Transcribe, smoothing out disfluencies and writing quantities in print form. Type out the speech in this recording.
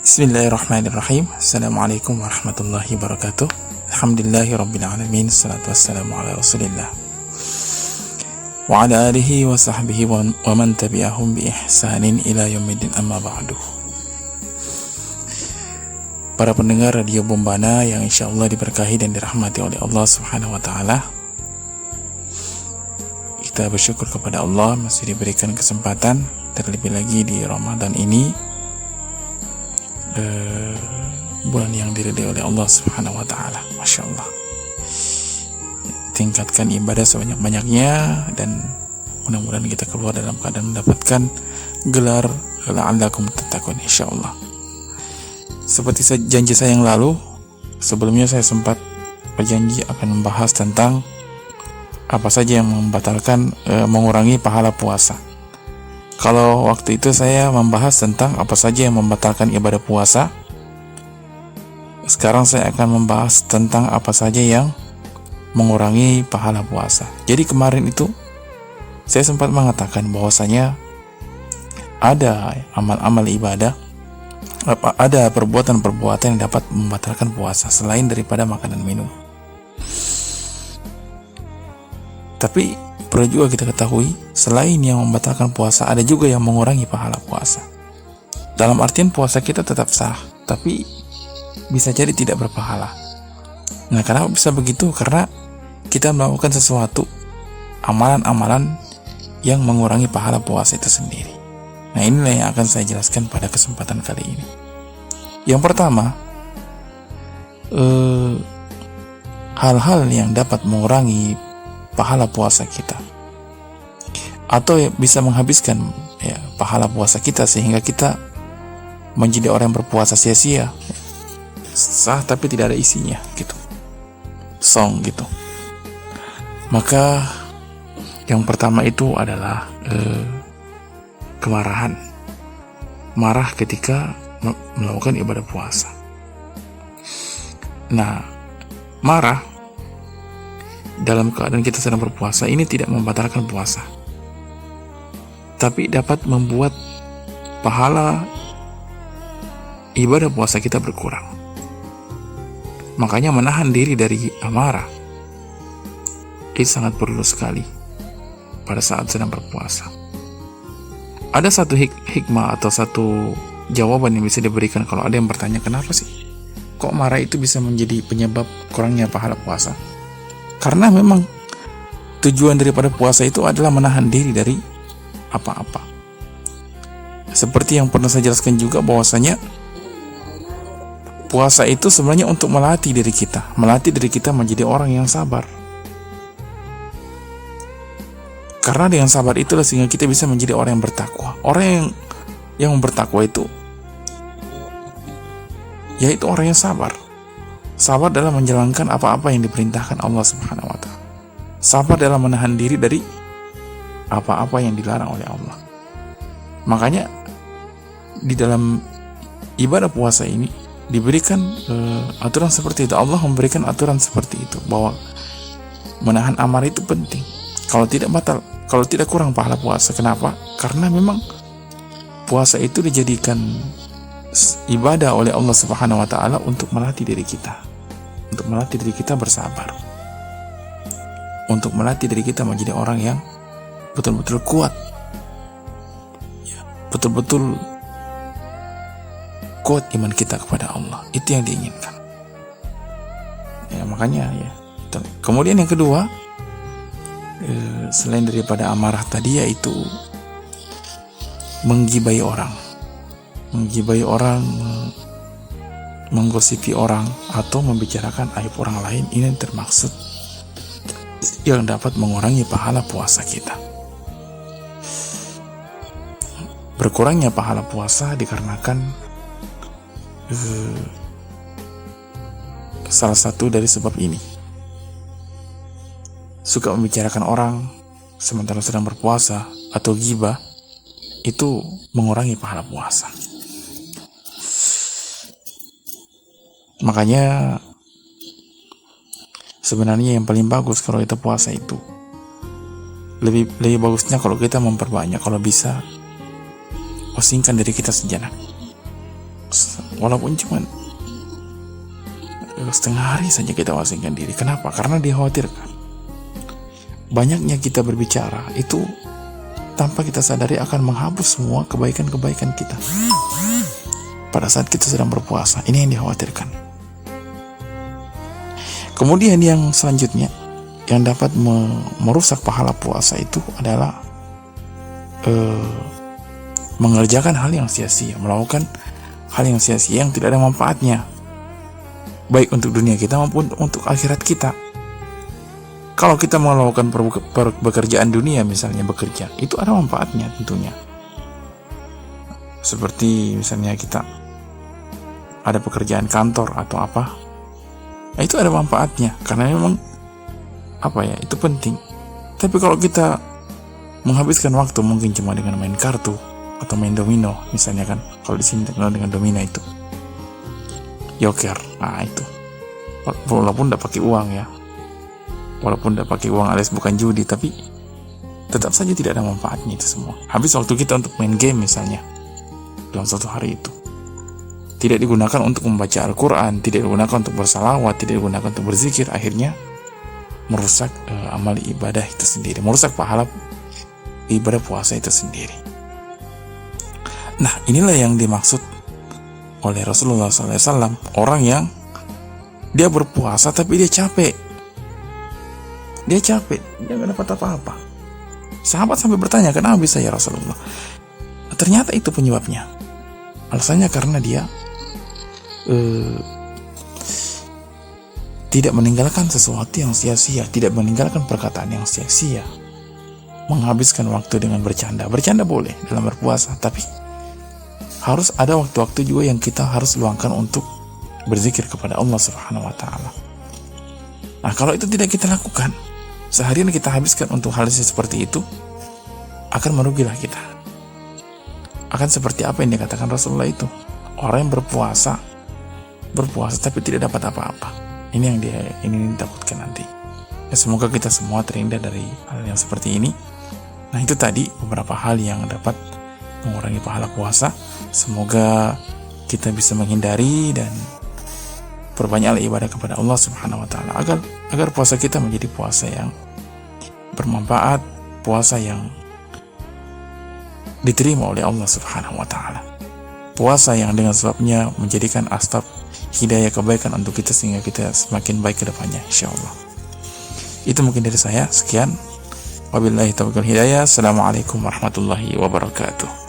Bismillahirrahmanirrahim. Assalamualaikum warahmatullahi wabarakatuh. Alhamdulillahirrabbilalamin. Salatu wassalamu ala rasulillah wa ala alihi wa sahbihi wa man tabi'ahum bi ihsanin ila yaumiddin, amma ba'du. Para pendengar Radio Bombana yang insyaallah diberkahi dan dirahmati oleh Allah subhanahu wa ta'ala, kita bersyukur kepada Allah masih diberikan kesempatan, terlebih lagi di Ramadan ini, bulan yang diridai oleh Allah subhanahu wa ta'ala. Masya Allah, tingkatkan ibadah sebanyak-banyaknya dan mudah-mudahan kita keluar dalam keadaan mendapatkan gelar la'allakum tattaqun insyaallah. Seperti janji saya yang lalu, sebelumnya saya sempat berjanji akan membahas tentang apa saja yang membatalkan, mengurangi pahala puasa. Kalau waktu itu saya membahas tentang apa saja yang membatalkan ibadah puasa, sekarang saya akan membahas tentang apa saja yang mengurangi pahala puasa. Jadi kemarin itu saya sempat mengatakan bahwasanya ada amal-amal ibadah, ada perbuatan-perbuatan yang dapat membatalkan puasa selain daripada makan dan minum. Tapi perlu juga kita ketahui, selain yang membatalkan puasa, ada juga yang mengurangi pahala puasa. Dalam artian puasa kita tetap sah, tapi bisa jadi tidak berpahala. Nah, kenapa bisa begitu? Karena kita melakukan sesuatu amalan-amalan yang mengurangi pahala puasa itu sendiri. Nah, inilah yang akan saya jelaskan pada kesempatan kali ini. Yang pertama, hal-hal yang dapat mengurangi pahala puasa kita atau bisa menghabiskan pahala puasa kita sehingga kita menjadi orang yang berpuasa sia-sia, sah tapi tidak ada isinya gitu, song gitu. Maka yang pertama itu adalah kemarahan, marah ketika melakukan ibadah puasa. Nah, marah dalam keadaan kita sedang berpuasa ini tidak membatalkan puasa, tapi dapat membuat pahala ibadah puasa kita berkurang. Makanya menahan diri dari amarah itu sangat perlu sekali pada saat sedang berpuasa. Ada satu hikmah atau satu jawaban yang bisa diberikan kalau ada yang bertanya, kenapa sih kok marah itu bisa menjadi penyebab kurangnya pahala puasa? Karena memang tujuan daripada puasa itu adalah menahan diri dari apa-apa. Seperti yang pernah saya jelaskan juga bahwasanya puasa itu sebenarnya untuk melatih diri kita menjadi orang yang sabar. Karena dengan sabar itulah sehingga kita bisa menjadi orang yang bertakwa. Orang yang bertakwa itu yaitu orang yang sabar. Sabar dalam menjalankan apa-apa yang diperintahkan Allah subhanahu wa ta'ala. Sabar dalam menahan diri dari apa-apa yang dilarang oleh Allah. Makanya di dalam ibadah puasa ini diberikan aturan seperti itu. Allah memberikan aturan seperti itu, bahwa menahan amarah itu penting. Kalau tidak kurang pahala puasa. Kenapa? Karena memang puasa itu dijadikan ibadah oleh Allah subhanahu wa ta'ala untuk melatih diri kita, untuk melatih diri kita bersabar, untuk melatih diri kita menjadi orang yang betul-betul kuat, betul-betul kuat iman kita kepada Allah. Itu yang diinginkan. Makanya kemudian yang kedua, selain daripada amarah tadi, yaitu menggibai orang, menggosipi orang, atau membicarakan aib orang lain. Ini termaksud yang dapat mengurangi pahala puasa kita. Berkurangnya pahala puasa dikarenakan salah satu dari sebab ini. Suka membicarakan orang sementara sedang berpuasa atau ghibah itu mengurangi pahala puasa. Makanya sebenarnya yang paling bagus kalau kita puasa itu lebih bagusnya kalau kita memperbanyak, kalau bisa osingkan diri kita sejenak, walaupun cuma setengah hari saja kita asingkan diri. Kenapa? Karena dikhawatirkan banyaknya kita berbicara itu tanpa kita sadari akan menghapus semua kebaikan-kebaikan kita pada saat kita sedang berpuasa. Ini yang dikhawatirkan. Kemudian yang selanjutnya yang dapat merusak pahala puasa itu adalah mengerjakan hal yang sia-sia, melakukan hal yang sia-sia yang tidak ada manfaatnya, baik untuk dunia kita maupun untuk akhirat kita. Kalau kita melakukan pekerjaan dunia, misalnya bekerja, itu ada manfaatnya tentunya. Seperti misalnya kita ada pekerjaan kantor atau apa, nah itu ada manfaatnya karena memang itu penting. Tapi kalau kita menghabiskan waktu mungkin cuma dengan main kartu atau main domino, misalnya kan, kalau di sini terkenal dengan domino itu, joker, nah itu, walaupun tidak pakai uang ya, walaupun tidak pakai uang alias bukan judi, tapi tetap saja tidak ada manfaatnya itu semua. Habis waktu kita untuk main game misalnya dalam satu hari itu, tidak digunakan untuk membaca Al-Quran, tidak digunakan untuk bersalawat, tidak digunakan untuk berzikir, akhirnya merusak amal ibadah itu sendiri, merusak pahala ibadah puasa itu sendiri. Nah, inilah yang dimaksud oleh Rasulullah SAW, orang yang dia berpuasa tapi dia capek, dia nggak dapat apa-apa. Sahabat sampai bertanya, kenapa bisa ya Rasulullah? Ternyata itu penyebabnya. Alasannya karena dia tidak meninggalkan sesuatu yang sia-sia, tidak meninggalkan perkataan yang sia-sia, menghabiskan waktu dengan bercanda. Bercanda boleh dalam berpuasa, tapi harus ada waktu-waktu juga yang kita harus luangkan untuk berzikir kepada Allah Subhanahu wa Ta'ala. Nah, kalau itu tidak kita lakukan, seharian kita habiskan untuk hal seperti itu, akan merugilah kita. Akan seperti apa yang dikatakan Rasulullah itu, orang yang berpuasa tapi tidak dapat apa-apa. Ini yang ditakutkan nanti. Ya, semoga kita semua terhindar dari hal yang seperti ini. Nah, itu tadi beberapa hal yang dapat mengurangi pahala puasa. Semoga kita bisa menghindari dan perbanyaklah ibadah kepada Allah Subhanahu wa Ta'ala agar puasa kita menjadi puasa yang bermanfaat, puasa yang diterima oleh Allah Subhanahu wa Ta'ala, puasa yang dengan sebabnya menjadikan asbab hidayah kebaikan untuk kita sehingga kita semakin baik ke depannya, insyaallah. Itu mungkin dari saya. Sekian, wabillahi taufiq wal hidayah. Assalamualaikum warahmatullahi wabarakatuh.